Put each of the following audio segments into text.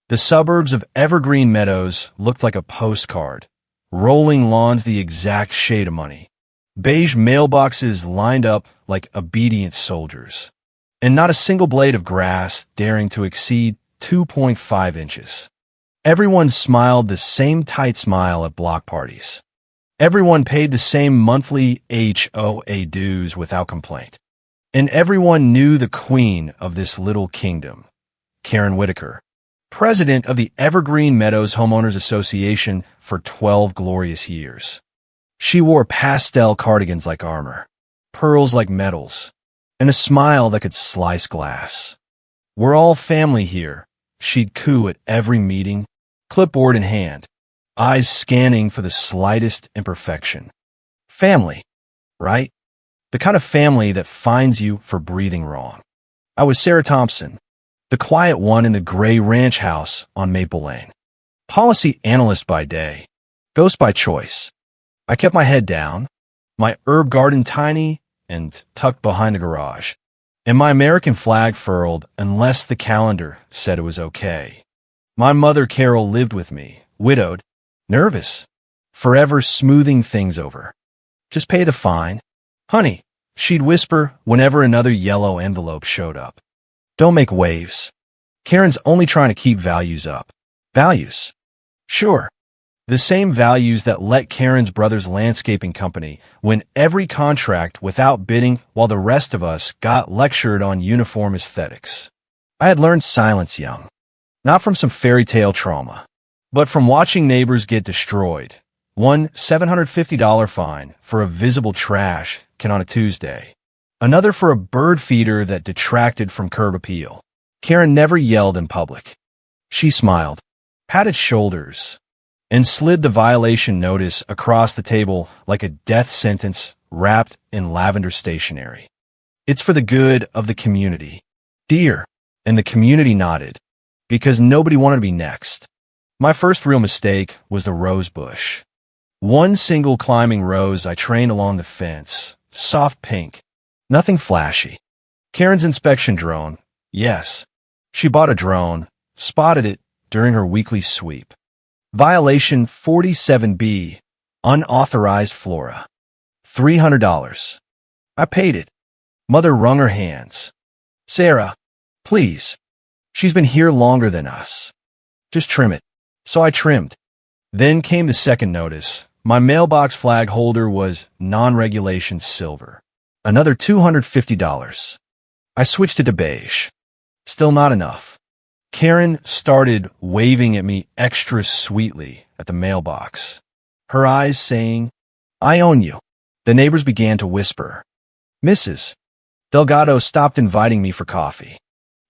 The suburbs of Evergreen Meadows looked like a postcard. Rolling lawns the exact shade of money. Beige mailboxes lined up like obedient soldiers. And not a single blade of grass daring to exceed 2.5 inches. Everyone smiled the same tight smile at block parties. Everyone paid the same monthly HOA dues without complaint. And everyone knew the queen of this little kingdom, Karen Whitaker, president of the Evergreen Meadows Homeowners Association for 12 glorious years. She wore pastel cardigans like armor, pearls like medals, and a smile that could slice glass. "We're all family here," she'd coo at every meeting, clipboard in hand, eyes scanning for the slightest imperfection. Family, right? The kind of family that finds you for breathing wrong. I was Sarah Thompson, the quiet one in the gray ranch house on Maple Lane. Policy analyst by day, ghost by choice. I kept my head down, my herb garden tiny and tucked behind the garage, and my American flag furled unless the calendar said it was okay. My mother Carol lived with me, widowed, nervous, forever smoothing things over. "Just pay the fine. Honey," she'd whisper whenever another yellow envelope showed up. "Don't make waves. Karen's only trying to keep values up." Values? Sure. The same values that let Karen's brother's landscaping company win every contract without bidding while the rest of us got lectured on uniform aesthetics. I had learned silence young, not from some fairy tale trauma, but from watching neighbors get destroyed. One $750 fine for a visible trash can on a Tuesday. Another for a bird feeder that detracted from curb appeal. Karen never yelled in public. She smiled, patted shoulders, and slid the violation notice across the table like a death sentence wrapped in lavender stationery. "It's for the good of the community, dear," and the community nodded, because nobody wanted to be next. My first real mistake was the rose bush. One single climbing rose I trained along the fence, soft pink, nothing flashy. Karen's inspection drone, yes, she bought a drone, spotted it during her weekly sweep. Violation 47B, unauthorized flora. $300. I paid it. Mother wrung her hands. "Sarah, please. She's been here longer than us. Just trim it." So I trimmed. Then came the second notice. My mailbox flag holder was non-regulation silver. Another $250. I switched it to beige. Still not enough. Karen started waving at me extra sweetly at the mailbox, her eyes saying, "I own you." The neighbors began to whisper. Mrs. Delgado stopped inviting me for coffee.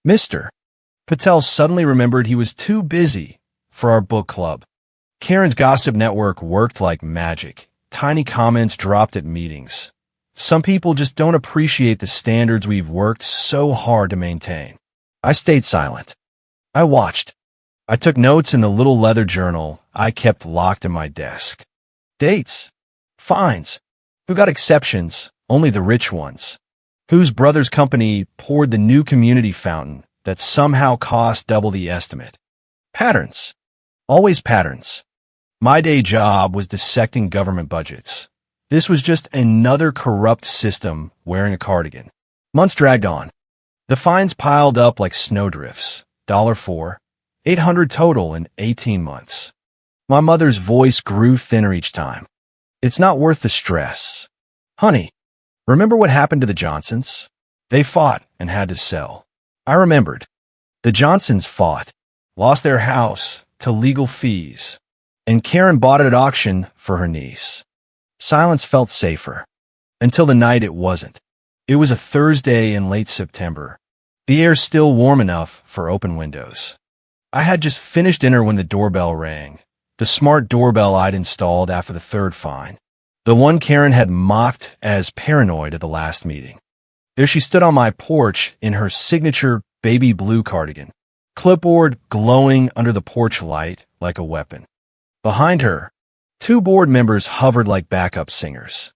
Mr. Patel suddenly remembered he was too busy for our book club. Karen's gossip network worked like magic. Tiny comments dropped at meetings. Some people just don't appreciate the standards we've worked so hard to maintain. I stayed silent. I watched. I took notes in the little leather journal I kept locked in my desk. Dates. Fines. Who got exceptions? Only the rich ones. Whose brother's company poured the new community fountain that somehow cost double the estimate. Patterns. Always patterns. My day job was dissecting government budgets. This was just another corrupt system wearing a cardigan. Months dragged on. The fines piled up like snowdrifts. $4, $800 total in 18 months. My mother's voice grew thinner each time. "It's not worth the stress. Honey, remember what happened to the Johnsons? They fought and had to sell." I remembered. The Johnsons fought, lost their house to legal fees, and Karen bought it at auction for her niece. Silence felt safer. Until the night it wasn't. It was a Thursday in late September. The air still warm enough for open windows. I had just finished dinner when the doorbell rang. The smart doorbell I'd installed after the third fine. The one Karen had mocked as paranoid at the last meeting. There she stood on my porch in her signature baby blue cardigan, clipboard glowing under the porch light like a weapon. Behind her, two board members hovered like backup singers.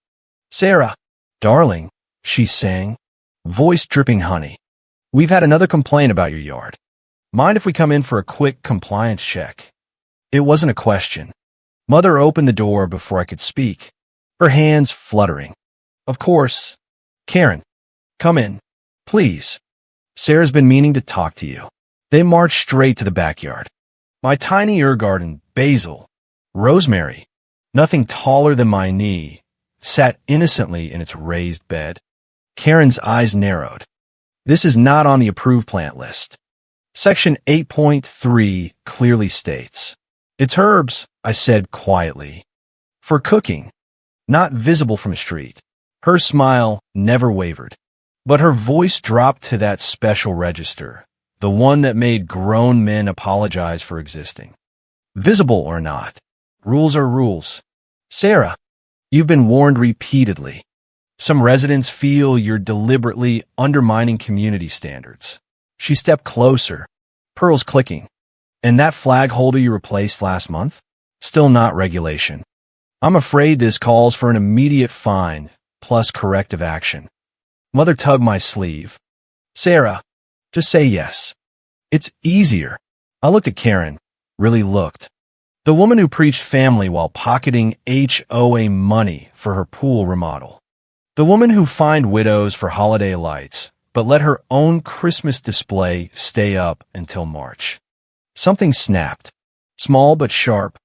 "Sarah, darling," she sang, voice dripping honey. "We've had another complaint about your yard. Mind if we come in for a quick compliance check? It wasn't a question. Mother opened the door before I could speak, her hands fluttering. Of course. Karen, come in, please. Sarah's been meaning to talk to you. They marched straight to the backyard. My tiny herb garden, basil, rosemary, nothing taller than my knee, sat innocently in its raised bed. Karen's eyes narrowed. This is not on the approved plant list. Section 8.3 clearly states, "It's herbs," I said quietly. "For cooking, not visible from a street." Her smile never wavered, but her voice dropped to that special register, the one that made grown men apologize for existing. Visible or not, rules are rules. Sarah, you've been warned repeatedly. Some residents feel you're deliberately undermining community standards. She stepped closer, pearls clicking. And that flag holder you replaced last month? Still not regulation. I'm afraid this calls for an immediate fine, plus corrective action. Mother tugged my sleeve. Sarah, just say yes. It's easier. I looked at Karen, really looked. The woman who preached family while pocketing HOA money for her pool remodel. The woman who fined widows for holiday lights, but let her own Christmas display stay up until March. Something snapped, small but sharp,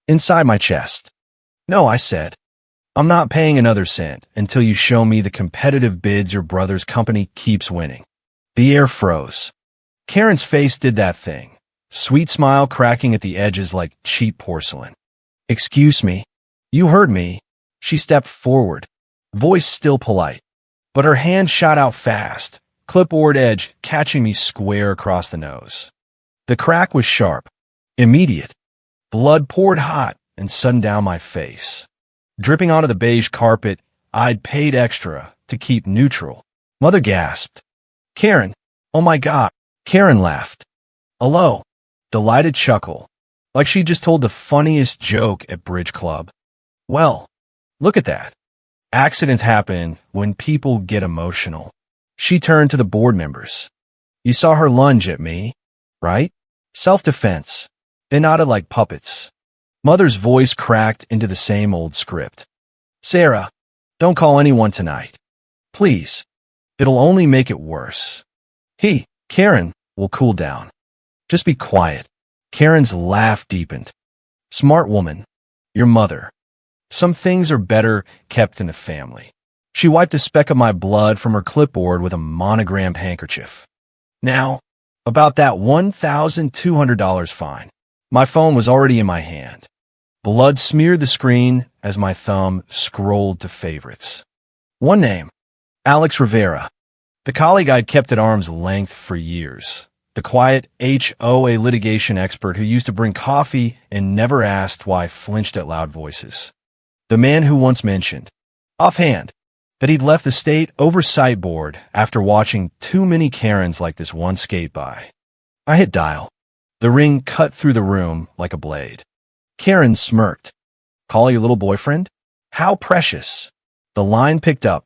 inside my chest. No, I said. I'm not paying another cent until you show me the competitive bids your brother's company keeps winning. The air froze. Karen's face did that thing, sweet smile cracking at the edges like cheap porcelain. Excuse me. You heard me. She stepped forward, voice still polite, but her hand shot out fast, clipboard edge catching me square across the nose. The crack was sharp, immediate. Blood poured hot and sudden down my face. Dripping onto the beige carpet, I'd paid extra to keep neutral. Mother gasped. Karen, oh my God. Karen laughed. A low, delighted chuckle, like she just told the funniest joke at bridge club. Well, look at that. Accidents happen when people get emotional. She turned to the board members. You saw her lunge at me, right? Self-defense. They nodded like puppets. Mother's voice cracked into the same old script. Sarah, don't call anyone tonight. Please. It'll only make it worse. Karen, will cool down. Just be quiet. Karen's laugh deepened. Smart woman. Your mother. Some things are better kept in the family. She wiped a speck of my blood from her clipboard with a monogrammed handkerchief. Now, about that $1,200 fine. My phone was already in my hand. Blood smeared the screen as my thumb scrolled to favorites. One name, Alex Rivera. The colleague I'd kept at arm's length for years. The quiet HOA litigation expert who used to bring coffee and never asked why I flinched at loud voices. The man who once mentioned, offhand, that he'd left the state oversight board after watching too many Karens like this one skate by. I hit dial. The ring cut through the room like a blade. Karen smirked. Call your little boyfriend? How precious. The line picked up.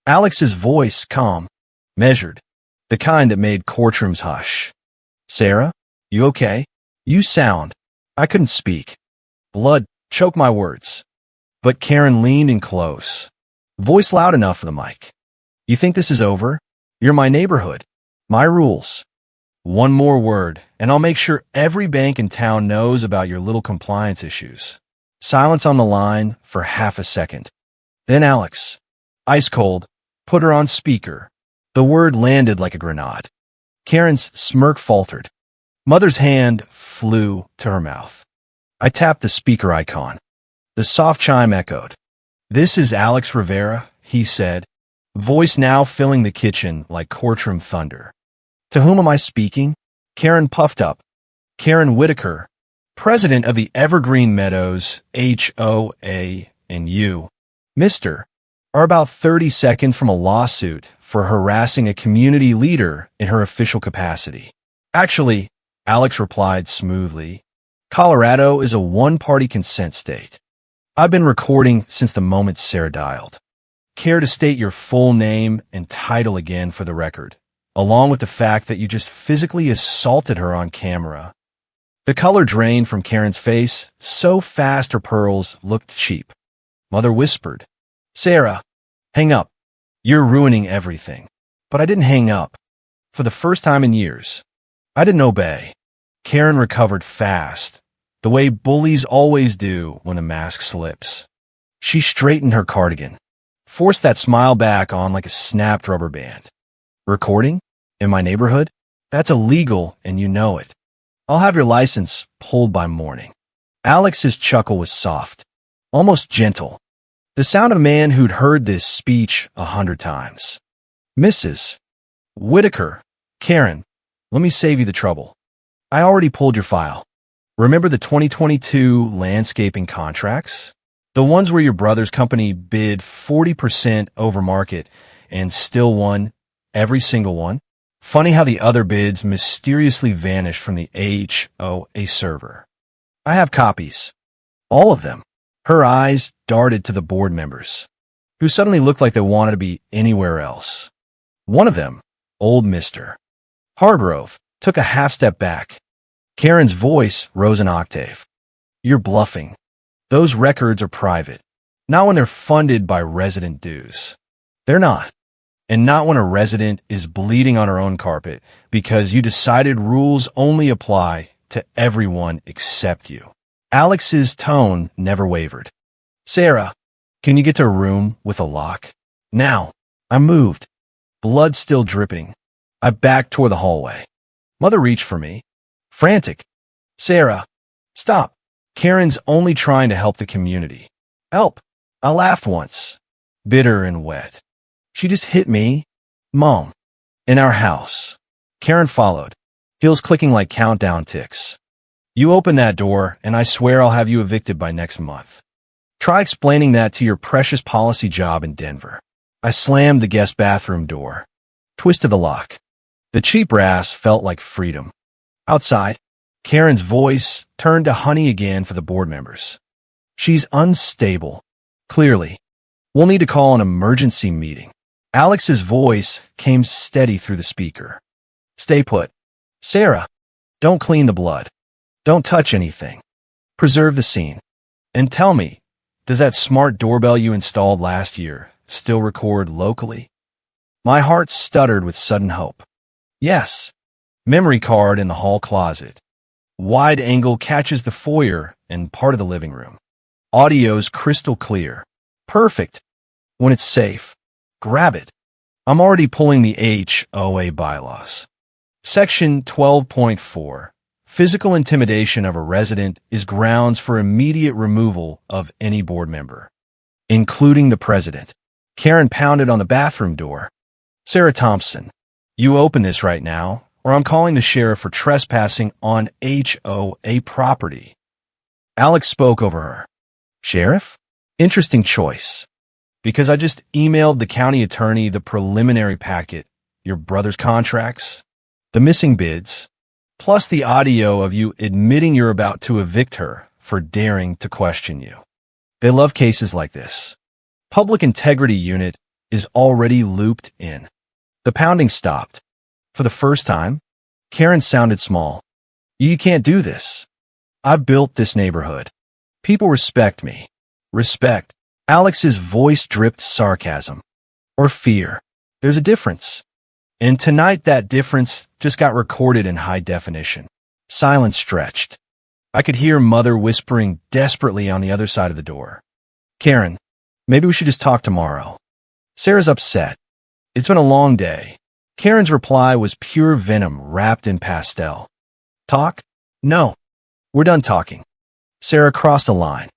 Alex's voice calm, measured, the kind that made courtrooms hush. Sarah, you okay? You sound. I couldn't speak. Blood choked my words. But Karen leaned in close, voice loud enough for the mic. You think this is over? You're my neighborhood. My rules. One more word, and I'll make sure every bank in town knows about your little compliance issues. Silence on the line for half a second. Then Alex, ice cold, put her on speaker. The word landed like a grenade. Karen's smirk faltered. Mother's hand flew to her mouth. I tapped the speaker icon. The soft chime echoed. This is Alex Rivera, he said, voice now filling the kitchen like courtroom thunder. To whom am I speaking? Karen puffed up. Karen Whitaker, president of the Evergreen Meadows HOA, and you, Mr., are about 30 seconds from a lawsuit for harassing a community leader in her official capacity. Actually, Alex replied smoothly, Colorado is a one-party consent state. I've been recording since the moment Sarah dialed. Care to state your full name and title again for the record? along with the fact that you just physically assaulted her on camera. The color drained from Karen's face so fast her pearls looked cheap. Mother whispered, "Sarah, hang up. You're ruining everything." But I didn't hang up. For the first time in years, I didn't obey. Karen recovered fast, the way bullies always do when a mask slips. She straightened her cardigan, forced that smile back on like a snapped rubber band. "Recording? In my neighborhood? That's illegal, and you know it. I'll have your license pulled by morning." Alex's chuckle was soft, almost gentle, the sound of a man who'd heard this speech 100 times. "Mrs. Whitaker, Karen, let me save you the trouble. I already pulled your file. Remember the 2022 landscaping contracts? The ones where your brother's company bid 40% over market and still won every single one? Funny how the other bids mysteriously vanished from the HOA server. I have copies. All of them." Her eyes darted to the board members, who suddenly looked like they wanted to be anywhere else. One of them, old Mr. Hargrove, took a half step back. Karen's voice rose an octave. "You're bluffing. Those records are private. Not when they're funded by resident dues. They're not. And not when a resident is bleeding on her own carpet because you decided rules only apply to everyone except you." Alex's tone never wavered. "Sarah, can you get to a room with a lock? Now." I moved, blood still dripping. I backed toward the hallway. Mother reached for me, frantic. "Sarah, stop. Karen's only trying to help the community." "Help." I laughed once, bitter and wet. "She just hit me, Mom, in our house." Karen followed, heels clicking like countdown ticks. "You open that door, and I swear I'll have you evicted by next month. Try explaining that to your precious policy job in Denver." I slammed the guest bathroom door, twisted the lock. The cheap brass felt like freedom. Outside, Karen's voice turned to honey again for the board members. "She's unstable. Clearly. We'll need to call an emergency meeting." Alex's voice came steady through the speaker. "Stay put. Sarah, don't clean the blood. Don't touch anything. Preserve the scene. And tell me, does that smart doorbell you installed last year still record locally?" My heart stuttered with sudden hope. Yes. Memory card in the hall closet. Wide angle catches the foyer and part of the living room. Audio's crystal clear. Perfect. When it's safe, grab it. I'm already pulling the HOA bylaws. Section 12.4. Physical intimidation of a resident is grounds for immediate removal of any board member, including the president. Karen pounded on the bathroom door. "Sarah Thompson, you open this right now, or I'm calling the sheriff for trespassing on HOA property." Alex spoke over her. "Sheriff? Interesting choice. Because I just emailed the county attorney the preliminary packet, your brother's contracts, the missing bids, plus the audio of you admitting you're about to evict her for daring to question you. They love cases like this. Public Integrity Unit is already looped in." The pounding stopped. For the first time, Karen sounded small. "You can't do this. I've built this neighborhood. People respect me." Respect. Alex's voice dripped sarcasm. Or fear. There's a difference. And tonight that difference just got recorded in high definition. Silence stretched. I could hear Mother whispering desperately on the other side of the door. "Karen, maybe we should just talk tomorrow. Sarah's upset. It's been a long day." Karen's reply was pure venom wrapped in pastel. "Talk? No. We're done talking." Sarah crossed the line.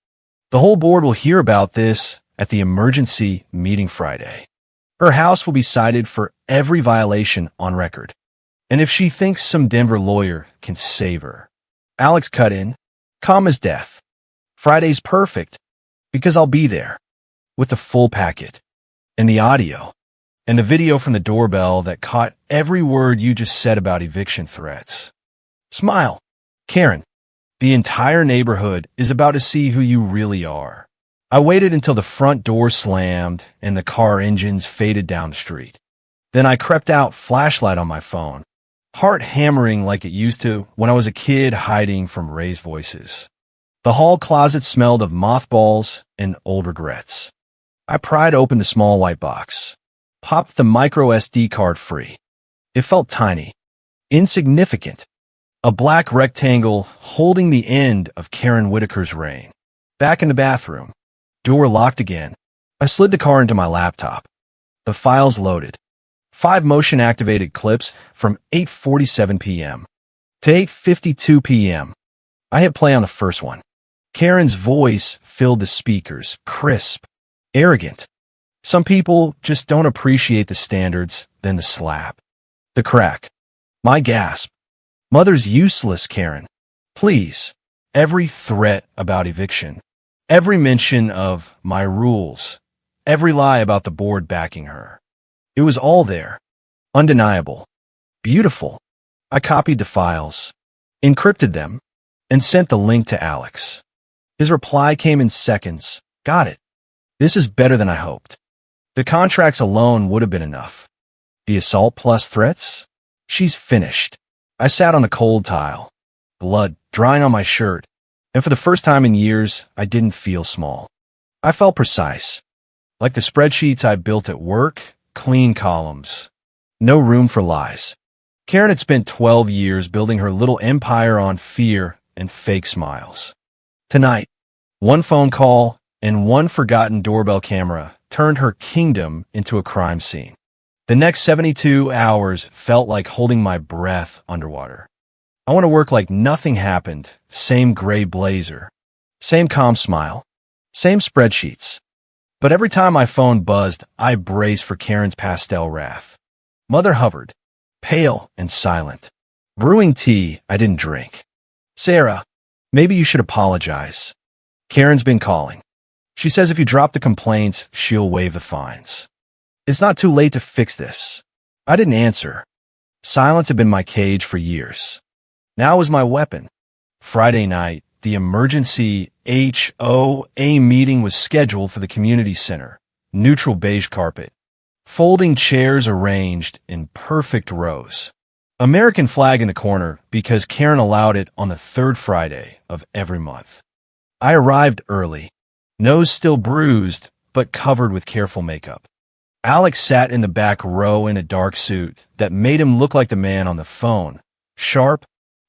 "The whole board will hear about this at the emergency meeting Friday. Her house will be cited for every violation on record. And if she thinks some Denver lawyer can save her." Alex cut in, calm as death. "Friday's perfect, because I'll be there, with the full packet, and the audio, and the video from the doorbell that caught every word you just said about eviction threats. Smile. Karen, the entire neighborhood is about to see who you really are." I waited until the front door slammed and the car engines faded down the street. Then I crept out, flashlight on my phone, heart hammering like it used to when I was a kid hiding from Ray's voices. The hall closet smelled of mothballs and old regrets. I pried open the small white box, popped the micro SD card free. It felt tiny, insignificant, a black rectangle holding the end of Karen Whitaker's reign. Back in the bathroom, door locked again. I slid the card into my laptop. The files loaded. 5 motion-activated clips from 8:47 p.m. to 8:52 p.m. I hit play on the first one. Karen's voice filled the speakers, crisp, arrogant. Some people just don't appreciate the standards, then the slap. The crack. My gasp. Mother's useless, Karen. Please. Every threat about eviction. Every mention of my rules. Every lie about the board backing her. It was all there. Undeniable. Beautiful. I copied the files, encrypted them, and sent the link to Alex. His reply came in seconds. Got it. This is better than I hoped. The contracts alone would have been enough. The assault plus threats? She's finished. I sat on the cold tile, blood drying on my shirt, and for the first time in years, I didn't feel small. I felt precise. Like the spreadsheets I built at work, clean columns. No room for lies. Karen had spent 12 years building her little empire on fear and fake smiles. Tonight, one phone call and one forgotten doorbell camera turned her kingdom into a crime scene. The next 72 hours felt like holding my breath underwater. I want to work like nothing happened, same gray blazer, same calm smile, same spreadsheets. But every time my phone buzzed, I braced for Karen's pastel wrath. Mother hovered, pale and silent, brewing tea I didn't drink. Sarah, maybe you should apologize. Karen's been calling. She says if you drop the complaints, she'll waive the fines. It's not too late to fix this. I didn't answer. Silence had been my cage for years. Now was my weapon. Friday night, the emergency HOA meeting was scheduled for the community center. Neutral beige carpet. Folding chairs arranged in perfect rows. American flag in the corner because Karen allowed it on the 3rd Friday of every month. I arrived early. Nose still bruised, but covered with careful makeup. Alex sat in the back row in a dark suit that made him look like the man on the phone. Sharp,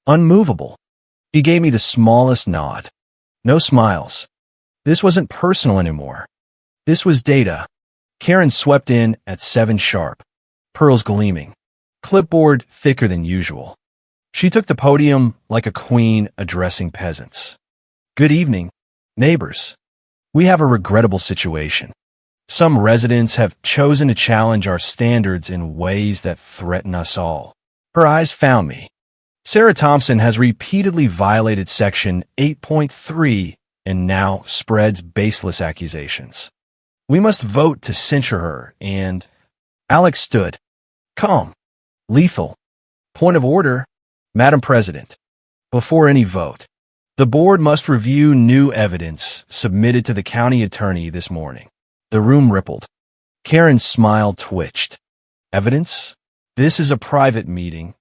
unmovable. He gave me the smallest nod. No smiles. This wasn't personal anymore. This was data. Karen swept in at 7 sharp. Pearls gleaming. Clipboard thicker than usual. She took the podium like a queen addressing peasants. Good evening, neighbors. We have a regrettable situation. Some residents have chosen to challenge our standards in ways that threaten us all. Her eyes found me. Sarah Thompson has repeatedly violated Section 8.3 and now spreads baseless accusations. We must vote to censure her, and Alex stood. Calm. Lethal. Point of order, Madam President. Before any vote, the board must review new evidence submitted to the county attorney this morning. The room rippled. Karen's smile twitched. Evidence? This is a private meeting,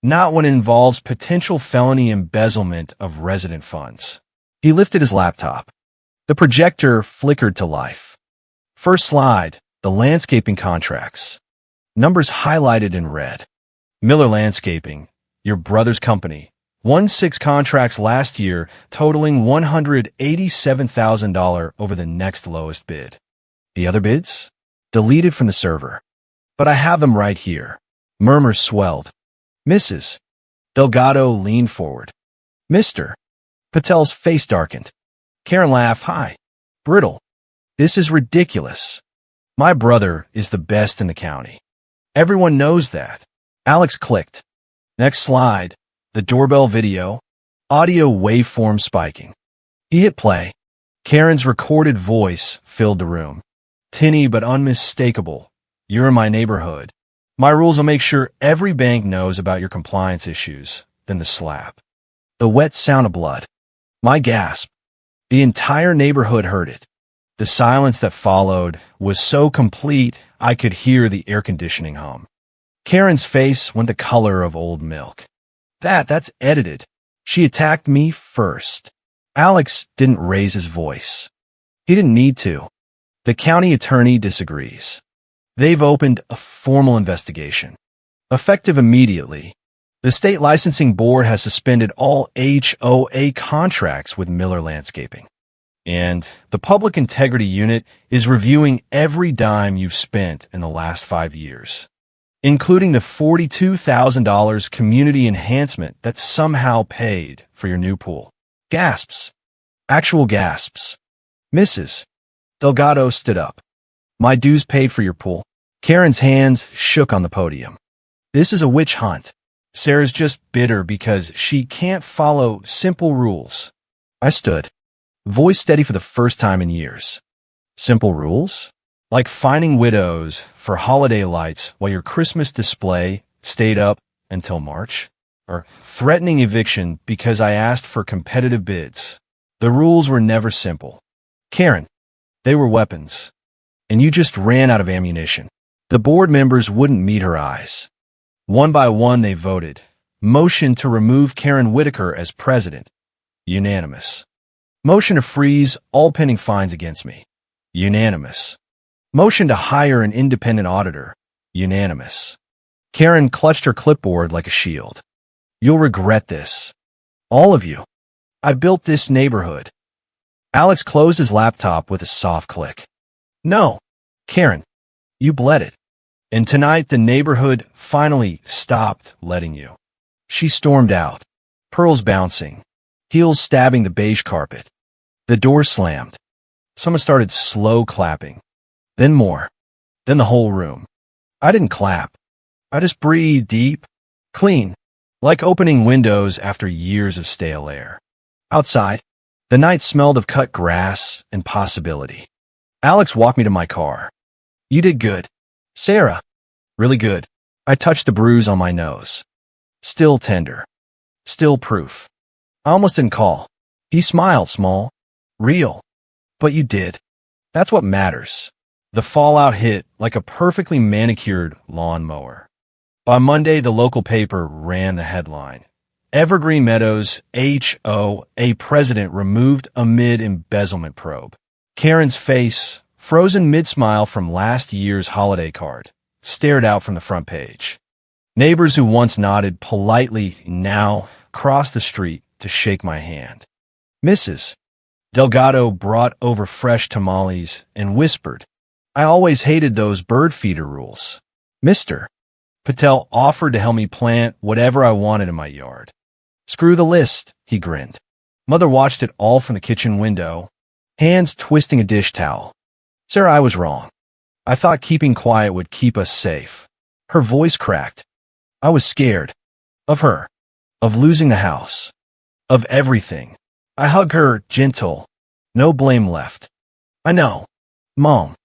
not one involves potential felony embezzlement of resident funds. He lifted his laptop. The projector flickered to life. First slide, the landscaping contracts. Numbers highlighted in red. Miller Landscaping, your brother's company, won 6 contracts last year, totaling $187,000 over the next lowest bid. The other bids? Deleted from the server. But I have them right here. Murmurs swelled. Mrs. Delgado leaned forward. Mr. Patel's face darkened. Karen laughed. Hi. Brittle. This is ridiculous. My brother is the best in the county. Everyone knows that. Alex clicked. Next slide. The doorbell video. Audio waveform spiking. He hit play. Karen's recorded voice filled the room. Tinny but unmistakable. You're in my neighborhood. My rules will make sure every bank knows about your compliance issues. Then the slap. The wet sound of blood. My gasp. The entire neighborhood heard it. The silence that followed was so complete, I could hear the air conditioning hum. Karen's face went the color of old milk. That's edited. She attacked me first. Alex didn't raise his voice. He didn't need to. The county attorney disagrees. They've opened a formal investigation. Effective immediately, the state licensing board has suspended all HOA contracts with Miller Landscaping. And the Public Integrity Unit is reviewing every dime you've spent in the last 5 years, including the $42,000 community enhancement that somehow paid for your new pool. Gasps. Actual gasps. Mrs. Delgado stood up. My dues paid for your pool. Karen's hands shook on the podium. This is a witch hunt. Sarah's just bitter because she can't follow simple rules. I stood, voice steady for the first time in years. Simple rules? Like finding widows for holiday lights while your Christmas display stayed up until March? Or threatening eviction because I asked for competitive bids? The rules were never simple. Karen, they were weapons. And you just ran out of ammunition. The board members wouldn't meet her eyes. One by one they voted. Motion to remove Karen Whitaker as president. Unanimous. Motion to freeze all pending fines against me. Unanimous. Motion to hire an independent auditor. Unanimous. Karen clutched her clipboard like a shield. You'll regret this. All of you. I built this neighborhood. Alex closed his laptop with a soft click. No, Karen, you bled it. And tonight the neighborhood finally stopped letting you. She stormed out, pearls bouncing, heels stabbing the beige carpet. The door slammed. Someone started slow clapping. Then more. Then the whole room. I didn't clap. I just breathed deep, clean, like opening windows after years of stale air. Outside, the night smelled of cut grass and possibility. Alex walked me to my car. You did good. Sarah. Really good. I touched the bruise on my nose. Still tender. Still proof. I almost didn't call. He smiled, small. Real. But you did. That's what matters. The fallout hit like a perfectly manicured lawnmower. By Monday, the local paper ran the headline. Evergreen Meadows HOA president removed amid embezzlement probe. Karen's face, frozen mid-smile from last year's holiday card, stared out from the front page. Neighbors who once nodded politely now crossed the street to shake my hand. Mrs. Delgado brought over fresh tamales and whispered, I always hated those bird feeder rules. Mr. Patel offered to help me plant whatever I wanted in my yard. Screw the list, he grinned. Mother watched it all from the kitchen window, hands twisting a dish towel. Sarah, I was wrong. I thought keeping quiet would keep us safe. Her voice cracked. I was scared. Of her. Of losing the house. Of everything. I hugged her, gentle. No blame left. I know, Mom.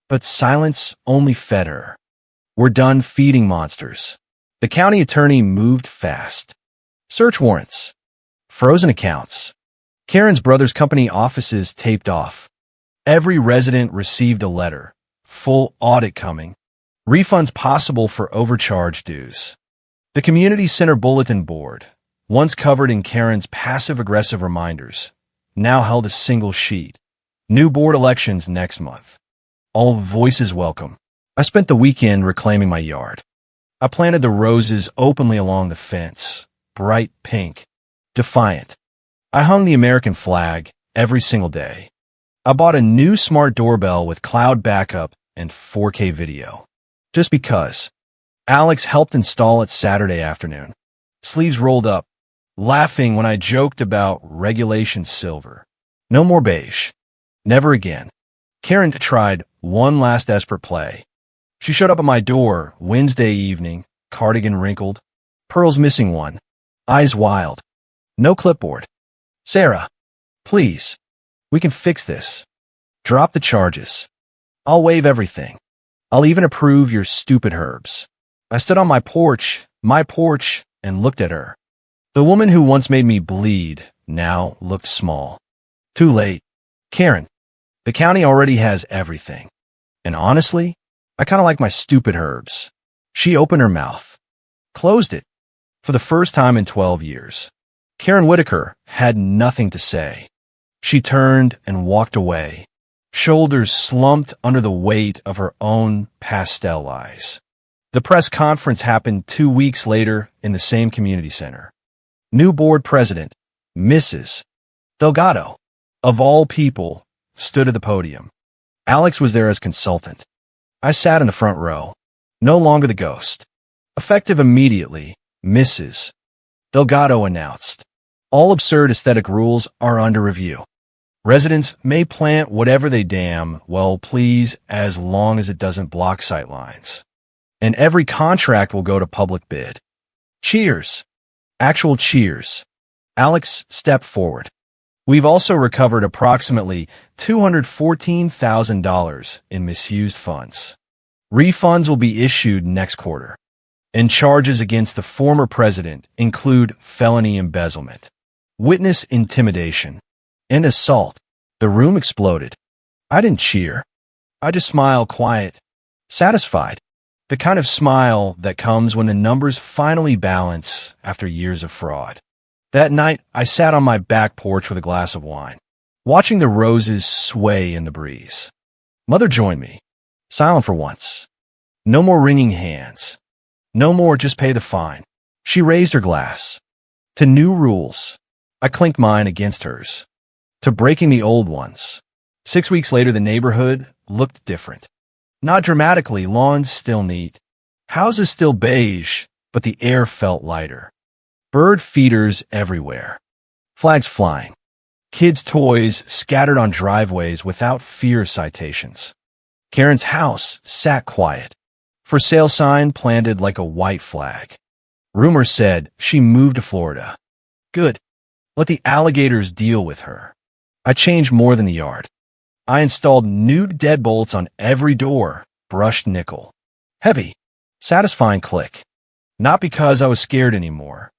But silence only fed her. We're done feeding monsters. The county attorney moved fast. Search warrants. Frozen accounts. Karen's brother's company offices taped off. Every resident received a letter. Full audit coming. Refunds possible for overcharged dues. The community center bulletin board, once covered in Karen's passive-aggressive reminders, now held a single sheet. New board elections next month. All voices welcome. I spent the weekend reclaiming my yard. I planted the roses openly along the fence, bright pink, defiant. I hung the American flag every single day. I bought a new smart doorbell with cloud backup and 4K video. Just because. Alex helped install it Saturday afternoon. Sleeves rolled up, laughing when I joked about regulation silver. No more beige. Never again. Karen tried one last desperate play. She showed up at my door Wednesday evening, cardigan wrinkled, pearls missing one, eyes wild. No clipboard. Sarah, please. We can fix this. Drop the charges. I'll waive everything. I'll even approve your stupid herbs. I stood on my porch, and looked at her. The woman who once made me bleed now looked small. Too late. Karen, the county already has everything. And honestly, I kind of like my stupid herbs. She opened her mouth, closed it, for the first time in 12 years. Karen Whitaker had nothing to say. She turned and walked away, shoulders slumped under the weight of her own pastel lies. The press conference happened 2 weeks later in the same community center. New board president, Mrs. Delgado, of all people, stood at the podium. Alex was there as consultant. I sat in the front row, no longer the ghost. Effective immediately, Mrs. Delgado announced, all absurd aesthetic rules are under review. Residents may plant whatever they damn well please as long as it doesn't block sight lines. And every contract will go to public bid. Cheers. Actual cheers. Alex stepped forward. We've also recovered approximately $214,000 in misused funds. Refunds will be issued next quarter. And charges against the former president include felony embezzlement, witness intimidation, and assault. The room exploded. I didn't cheer. I just smiled quiet, satisfied. The kind of smile that comes when the numbers finally balance after years of fraud. That night, I sat on my back porch with a glass of wine, watching the roses sway in the breeze. Mother joined me, silent for once. No more wringing hands. No more just pay the fine. She raised her glass. To new rules. I clinked mine against hers. To breaking the old ones. 6 weeks later, the neighborhood looked different. Not dramatically, lawns still neat. Houses still beige, but the air felt lighter. Bird feeders everywhere. Flags flying. Kids' toys scattered on driveways without fear citations. Karen's house sat quiet. For sale sign planted like a white flag. Rumors said she moved to Florida. Good. Let the alligators deal with her. I changed more than the yard. I installed new deadbolts on every door, brushed nickel. Heavy, satisfying click. Not because I was scared anymore,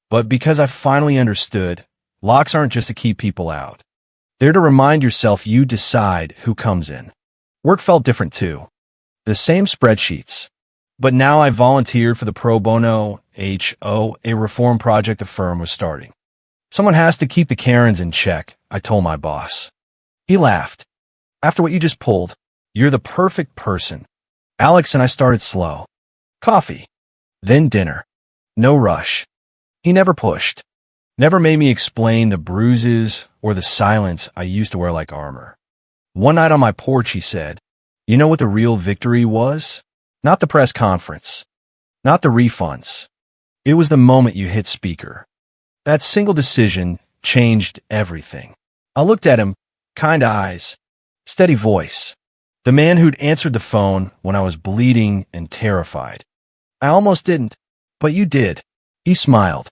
but because I finally understood locks aren't just to keep people out. They're to remind yourself you decide who comes in. Work felt different too. The same spreadsheets. But now I volunteered for the pro bono HOA reform project the firm was starting. Someone has to keep the Karens in check, I told my boss. He laughed. After what you just pulled, you're the perfect person. Alex and I started slow. Coffee. Then dinner. No rush. He never pushed. Never made me explain the bruises or the silence I used to wear like armor. One night on my porch, he said, you know what the real victory was? Not the press conference. Not the refunds. It was the moment you hit speaker. That single decision changed everything. I looked at him, kind eyes, steady voice. The man who'd answered the phone when I was bleeding and terrified. I almost didn't, but you did. He smiled.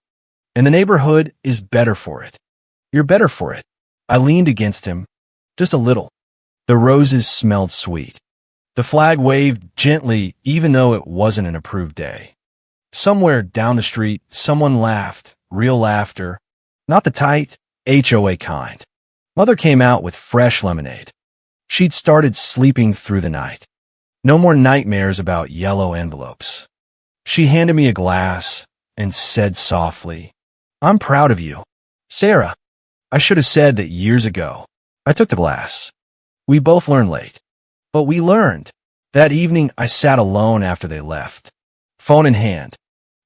And the neighborhood is better for it. You're better for it. I leaned against him, just a little. The roses smelled sweet. The flag waved gently even though it wasn't an approved day. Somewhere down the street, someone laughed, real laughter, not the tight, HOA kind. Mother came out with fresh lemonade. She'd started sleeping through the night. No more nightmares about yellow envelopes. She handed me a glass and said softly, I'm proud of you. Sarah, I should have said that years ago. I took the glass. We both learned late. But we learned. That evening, I sat alone after they left. Phone in hand.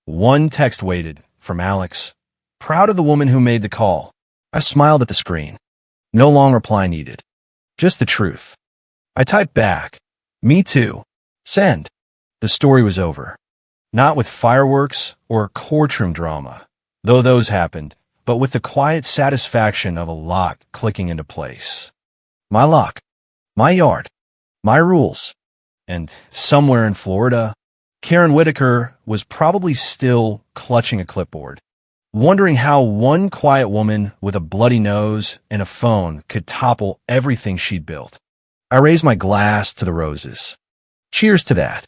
One text waited from Alex. Proud of the woman who made the call. I smiled at the screen. No long reply needed. Just the truth. I typed back. Me too. Send. The story was over. Not with fireworks or courtroom drama, though those happened, but with the quiet satisfaction of a lock clicking into place. My lock. My yard. My rules. And somewhere in Florida, Karen Whitaker was probably still clutching a clipboard, wondering how one quiet woman with a bloody nose and a phone could topple everything she'd built. I raised my glass to the roses. Cheers to that.